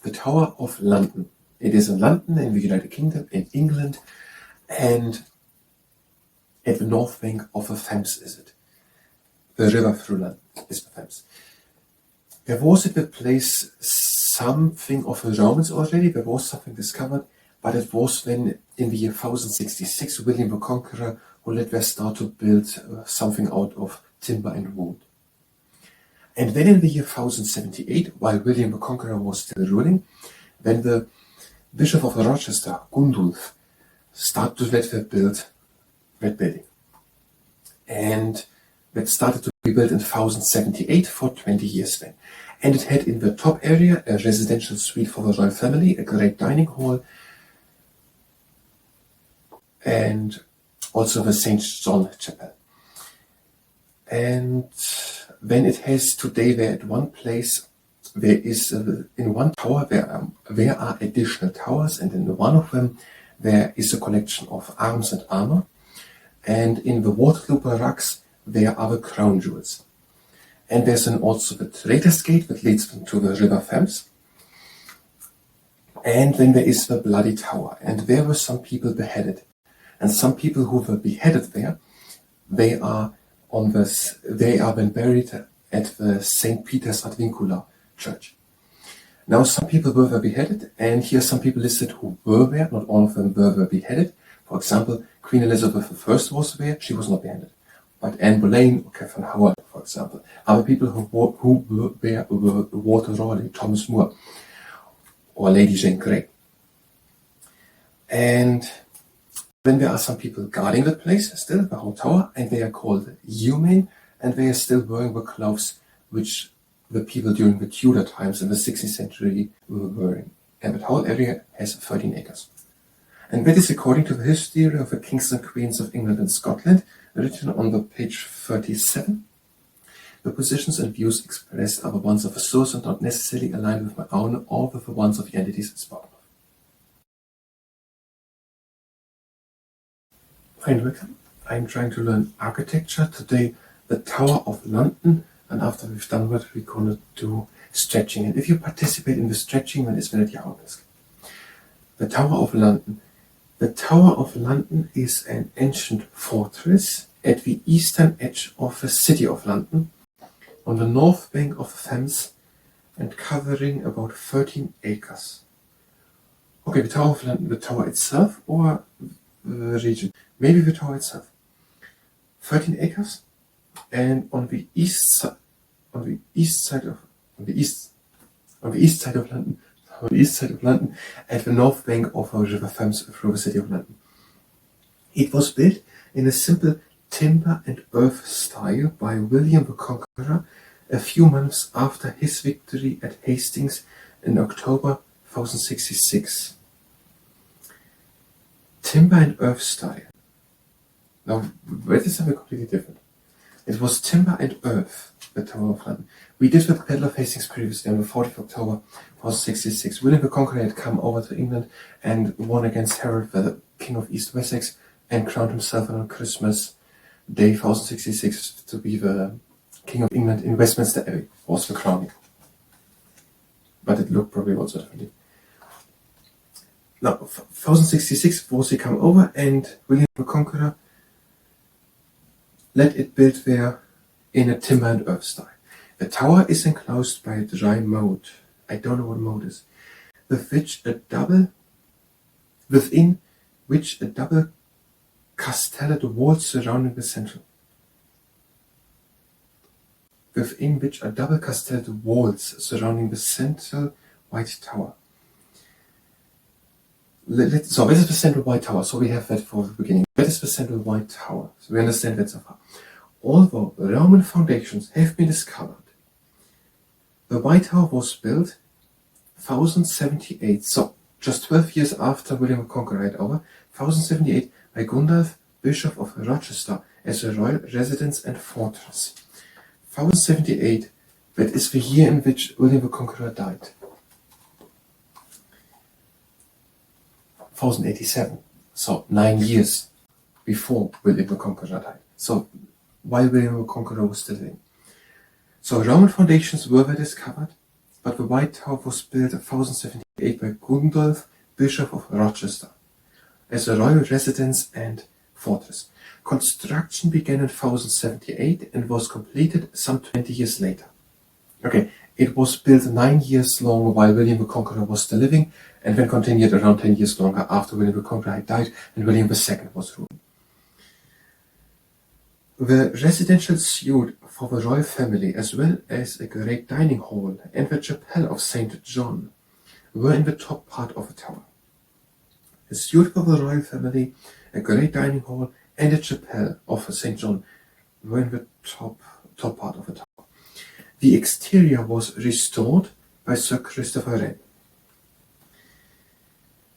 the Tower of London. It is in London in the United Kingdom, in England, and at the north bank of the Thames is it. The river through London is the Thames. There was at the place something of the Romans already, there was something discovered, but it was when in the year 1066 William the Conqueror who let there start to build something out of timber and wood. And then in the year 1078, while William the Conqueror was still ruling, when the Bishop of Rochester, Gundulf, started to let them build that building. And that started to be built in 1078 for 20 years then. And it had in the top area a residential suite for the royal family, a great dining hall, and also the St. John Chapel. And then it has today there at one place, there is in one tower there are additional towers, and in one of them there is a collection of arms and armor, and in the Waterloo Barracks there are the crown jewels. And there's also the Traitors' Gate that leads to the River Thames. And then there is the Bloody Tower, and there were some people beheaded. And some people who were beheaded there, they are then buried at the St. Peter's ad Vincula church. Now some people were beheaded, and here are some people listed who were there. Not all of them were beheaded. For example, Queen Elizabeth I was there, she was not beheaded. But Anne Boleyn or Catherine Howard, for example. Other people who were there were Walter Raleigh, Thomas More, or Lady Jane Grey. And then there are some people guarding the place still, the whole tower, and they are called yeomen, and they are still wearing the clothes which the people during the Tudor times in the 16th century were wearing. And the whole area has 13 acres. And that is according to the history of the kings and queens of England and Scotland, written on the page 37. The positions and views expressed are the ones of the source and not necessarily aligned with my own or with the ones of the entities spoken of. Hi and welcome. I'm trying to learn architecture. Today, the Tower of London, and after we've done that, we're going to do stretching. And if you participate in the stretching, then it's very at your own risk. The Tower of London. The Tower of London is an ancient fortress at the eastern edge of the city of London, on the north bank of the Thames, and covering about 13 acres. Okay, the Tower of London, the tower itself, or the region? Maybe the tower itself. 13 acres, and on the east side of London, at the north bank of the River Thames through the city of London. It was built in a simple timber and earth style by William the Conqueror a few months after his victory at Hastings in October 1066. Timber and earth style. Now, that is something completely different. It was timber and earth, the Tower of London. We did the Battle of Hastings previously on the 40th of October 1066. William the Conqueror had come over to England and won against Harold, the King of East Wessex, and crowned himself on Christmas Day 1066 to be the King of England in Westminster Abbey, was the crowning. But it looked probably also differently. Now, 1066 was he come over, and William the Conqueror let it build there in a timber and earth style. The tower is enclosed by a dry moat. I don't know what moat is. Within which a double castellated walls surrounding the central. Within which a double castellated walls surrounding the central white tower. So this is the central white tower. So we have that for the beginning. That is the central white tower. So we understand that so far. Although Roman foundations have been discovered, the White Tower was built 1078, so just 12 years after William the Conqueror had over, 1078 by Gundulf, Bishop of Rochester, as a royal residence and fortress. 1078, that is the year in which William the Conqueror died. 1087, so 9 years before William the Conqueror died. So while William the Conqueror was still living. So Roman foundations were discovered, but the White Tower was built in 1078 by Gundulf, Bishop of Rochester, as a royal residence and fortress. Construction began in 1078 and was completed some 20 years later. Okay, it was built 9 years long while William the Conqueror was still living, and then continued around 10 years longer after William the Conqueror had died and William II was ruling. The residential suite for the royal family, as well as a great dining hall and the chapel of St. John, were in the top part of the tower. A suite for the royal family, a great dining hall, and a chapel of St. John were in the top part of the tower. The exterior was restored by Sir Christopher Wren.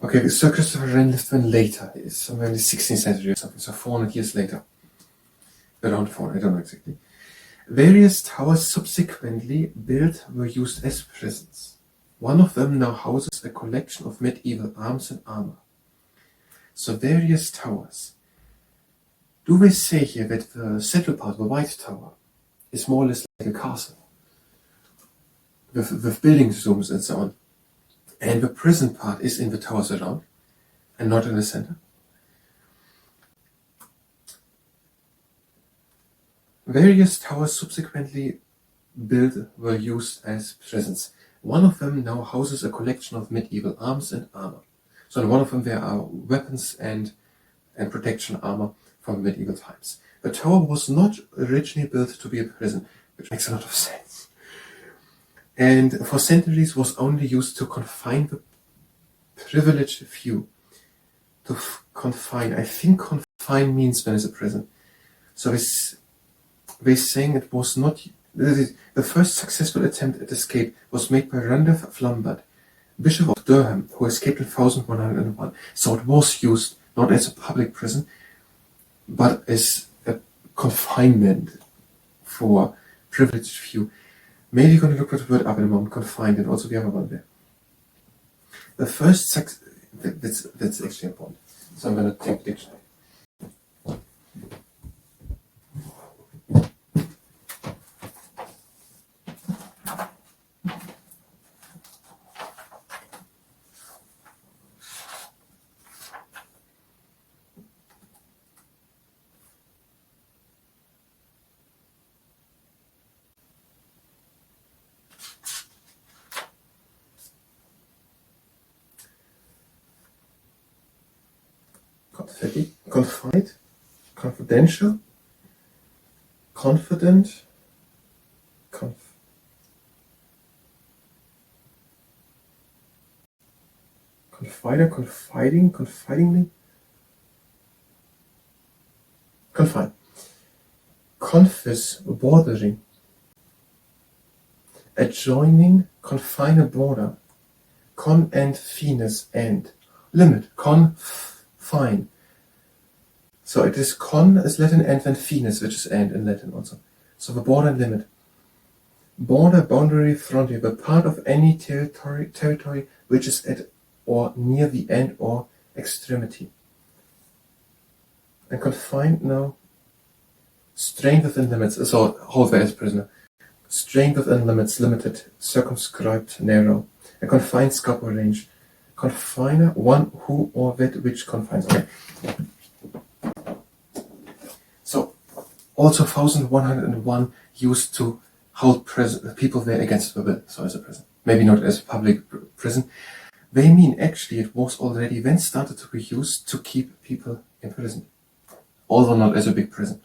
Okay, Sir Christopher Wren lived then later, somewhere in the 16th century or something, so 400 years later. Around 400, I don't know exactly. Various towers subsequently built were used as prisons. One of them now houses a collection of medieval arms and armor. So various towers. Do we say here that the central part, the White Tower, is more or less like a castle, with building rooms and so on, and the prison part is in the towers around, and not in the center? Various towers subsequently built were used as prisons. One of them now houses a collection of medieval arms and armor. So in one of them there are weapons and protection armor from medieval times. The tower was not originally built to be a prison, which makes a lot of sense. And for centuries was only used to confine the privileged few. To confine, I think confine means when it's a prison. So they're saying it was not, the first successful attempt at escape was made by Randolph Flambard, Bishop of Durham, who escaped in 1101. So it was used not as a public prison, but as a confinement for privileged few. Maybe you're going to look for the word up in a moment, confined, and also the other one there. The first that's actually important. So I'm going to take the dictionary. Confide, confidential, confident, confider, confiding, confidingly, confine, confis, bordering, adjoining, confine a border, con and finis, and limit, confine. So it is con is Latin and then finis, which is and in Latin also. So the border and limit. Border, boundary, frontier, the part of any territory which is at or near the end or extremity. And confined now, strained within limits, so hold there as prisoner. Strained within limits, limited, circumscribed, narrow. A confined scope or range. Confiner, one who or that which confines. Okay. So, also 1101 used to hold people there against their will, so as a prison. Maybe not as a public prison. They mean actually it was already then started to be used to keep people in prison, although not as a big prison.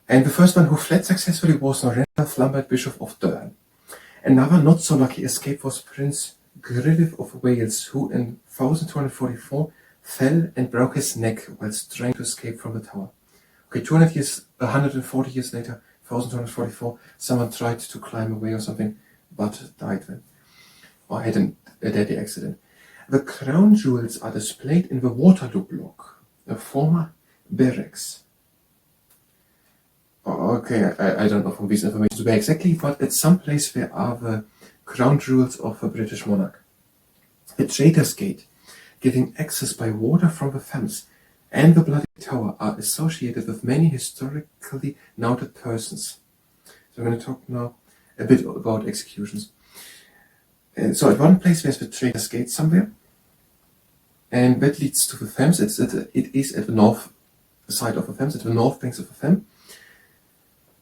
And the first one who fled successfully was Randolph Flambard, Bishop of Durham. Another not so lucky escape was Prince Grillif of Wales, who in 1244 fell and broke his neck whilst trying to escape from the tower. Okay, 140 years later, 1244, someone tried to climb away or something, but died then, or had a deadly accident. The crown jewels are displayed in the Waterloo block, a former barracks. Okay, I don't know from these information where exactly, but at some place there are the crown jewels of the British monarch. A Traitor's Gate, giving access by water from the Thames, and the Bloody Tower are associated with many historically noted persons. So I'm going to talk now a bit about executions. So at one place there's the Trader's Gate somewhere, and that leads to the Thames. It is at the north side of the Thames, at the north banks of the Thames.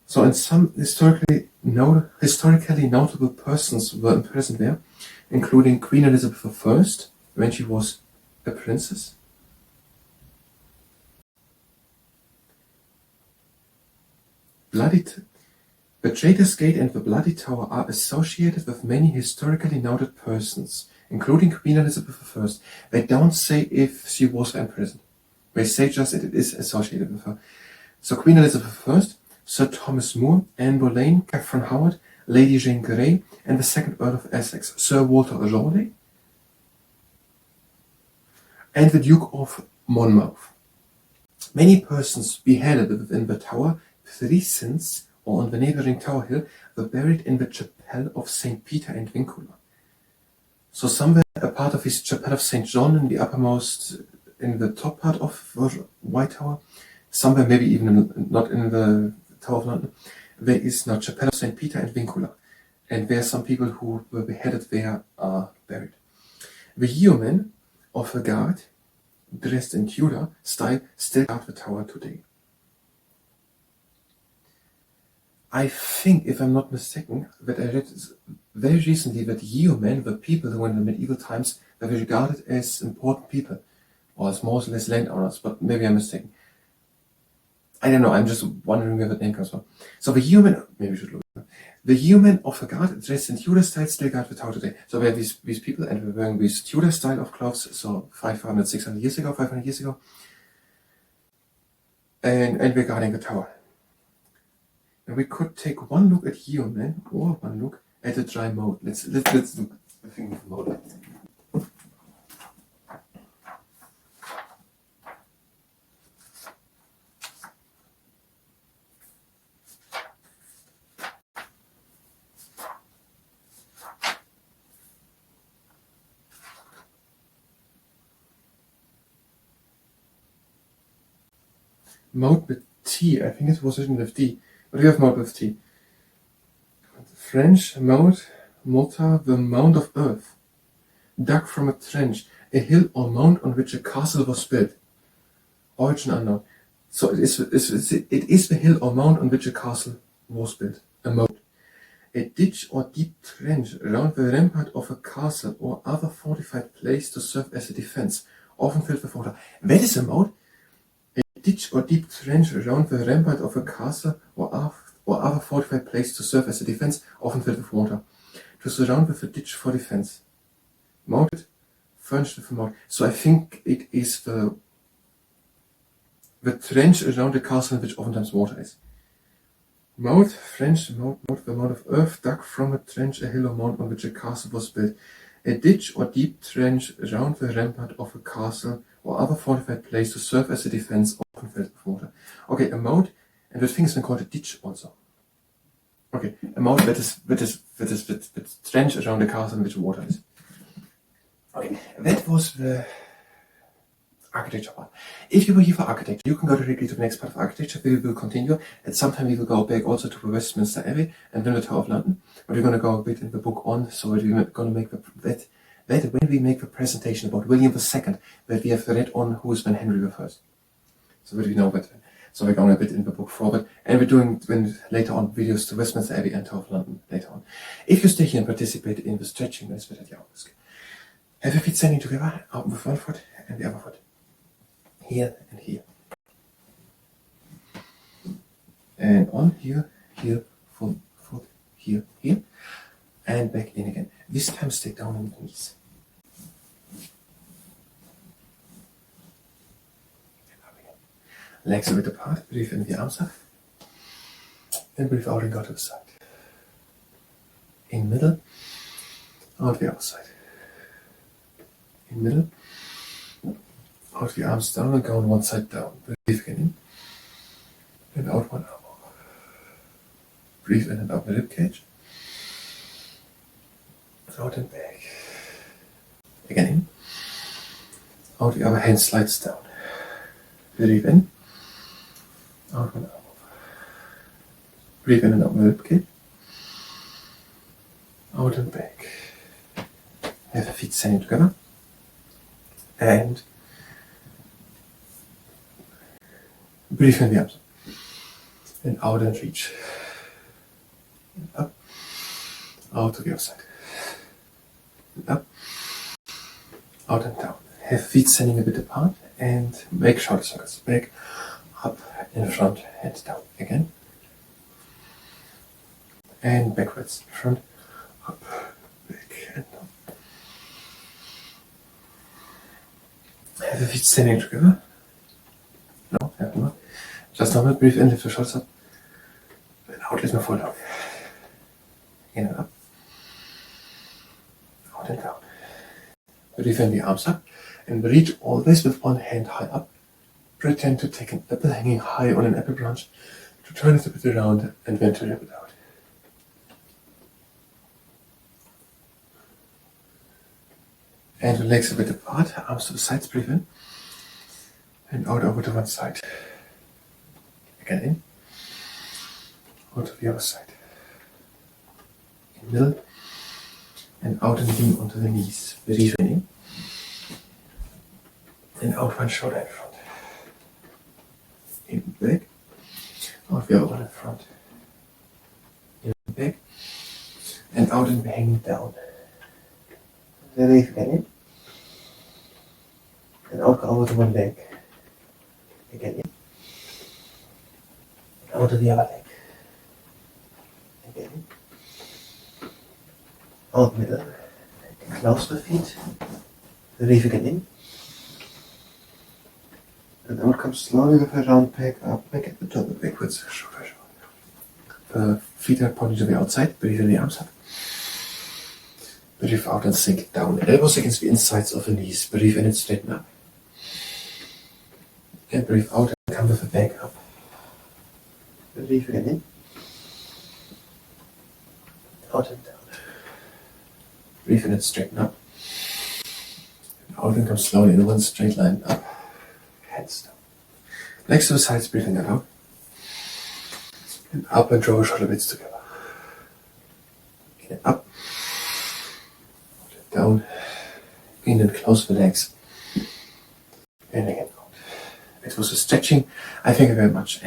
So, and some historically notable persons were imprisoned there, including Queen Elizabeth I, when she was a princess. The Trader's Gate and the Bloody Tower are associated with many historically noted persons, including Queen Elizabeth I. They don't say if she was imprisoned. They say just that it is associated with her. So Queen Elizabeth I, Sir Thomas More, Anne Boleyn, Catherine Howard, Lady Jane Grey, and the second Earl of Essex, Sir Walter Raleigh, and the Duke of Monmouth. Many persons beheaded within the tower, precincts, or on the neighboring Tower Hill, were buried in the chapel of St. Peter and Vincula. So somewhere a part of his chapel of St. John in the uppermost, in the top part of the White Tower, somewhere maybe even not in the Tower of London, there is now chapel of St. Peter and Vincula. And there some people who were beheaded there are buried. The yeomen of the guard, dressed in Tudor style, still guard the tower today. I think, if I'm not mistaken, that I read very recently that yeomen were people who in the medieval times were regarded as important people, or as more or less landowners, but maybe I'm mistaken. I don't know, I'm just wondering where that name comes from. So the yeomen, maybe we should look at the yeomen of the guard, dressed in Tudor style, still guard the tower today. So we have these people, and we're wearing these Tudor style of clothes, so 500, 600 years ago, 500 years ago, and we're guarding the tower. And we could take one look at yeomen, or one look at the dry moat. Let's look at the thing with moat. Moat with T, I think it was written with D, but we have moat with T. French moat, mota, the mound of earth, dug from a trench, a hill or mound on which a castle was built. Origin unknown. So it is the hill or mound on which a castle was built, a moat. A ditch or deep trench around the rampart of a castle or other fortified place to serve as a defense, often filled with water. That is a moat? A ditch or deep trench around the rampart of a castle or other fortified place to serve as a defense, often filled with water. To surround with a ditch for defense. Moated, furnished with a moat. So I think it is the trench around the castle in which oftentimes water is. Moat, French moat, the mound of earth dug from a trench, a hill or mound on which a castle was built. A ditch or deep trench around the rampart of a castle or other fortified place to serve as a defense, often filled with water. Okay, a moat, and the thing is then called a ditch also. Okay, a moat that is trench around the castle in which water is. Okay, that was the architecture part. If you were here for architecture, you can go directly to the next part of architecture. We will continue. At some time we will go back also to the Westminster Abbey and then the Tower of London. But we're going to go a bit in the book on, so we're going to make that when we make the presentation about William II, that we have read on who is then Henry I. So that we know that. So we're going a bit in the book forward, and we're doing later on videos to Westminster Abbey and Tower of London later on. If you stay here and participate in the stretching, that's what I always have your feet standing together, out with one foot and the other foot. Here and here. And on, here, full foot, here, and back in again. This time stay down on the knees. Legs a bit apart, breathe in the arms up, and breathe out and go to the side. In middle, out the other side. In middle, out the arms down and go on one side down. Breathe again in, and out one arm. Breathe in and out the rib cage. Out and back. Again in. Out the other hand slides down. Breathe in. Out one arm. Breathe in and out the rib cage. Out and back. Have the feet standing together. And breathe in the arms. And out and reach. And up. Out to the other side. And up. Out and down. Have feet standing a bit apart and make shoulder circles. Back, up, in front, and down. Again. And backwards. Front, up, back, and down. Have the feet standing together. No, have not. Just normal. Breathe in, lift the shoulders up. And out, let me fall down. In and up. Out and down. Breathe in the arms up. And reach always with one hand high up. Pretend to take an apple hanging high on an apple branch, to turn it a bit around and then to rip it out. And legs a bit apart, arms to the sides, breathe in. And out over to one side. Again in. Out to the other side. In middle. And out and lean onto the knees. Breathe in. And out one shoulder in front. In back. Out the other one in front. In back. And out and hanging down. Breathe again in. And out over to one leg. Again in. And out to the other leg. Again in. Out middle. Close the feet. Breathe again in. And out comes slowly with a round peg up, back at the top, backwards, shoulder, shoulder. The feet are pointing to the outside, breathe in the arms up. Breathe out and sink down. Elbows against the insides of the knees. Breathe in and straighten up. And breathe out and come with the back up. Breathe again in. Out and down. Breathe in and straighten up. And out and come slowly in one straight line up. Hands down. Legs to the sides, breathing that out. And up and draw shoulder blades together. In and up. Out and down. In and close the legs. And again out. It was a stretching. I thank you very much.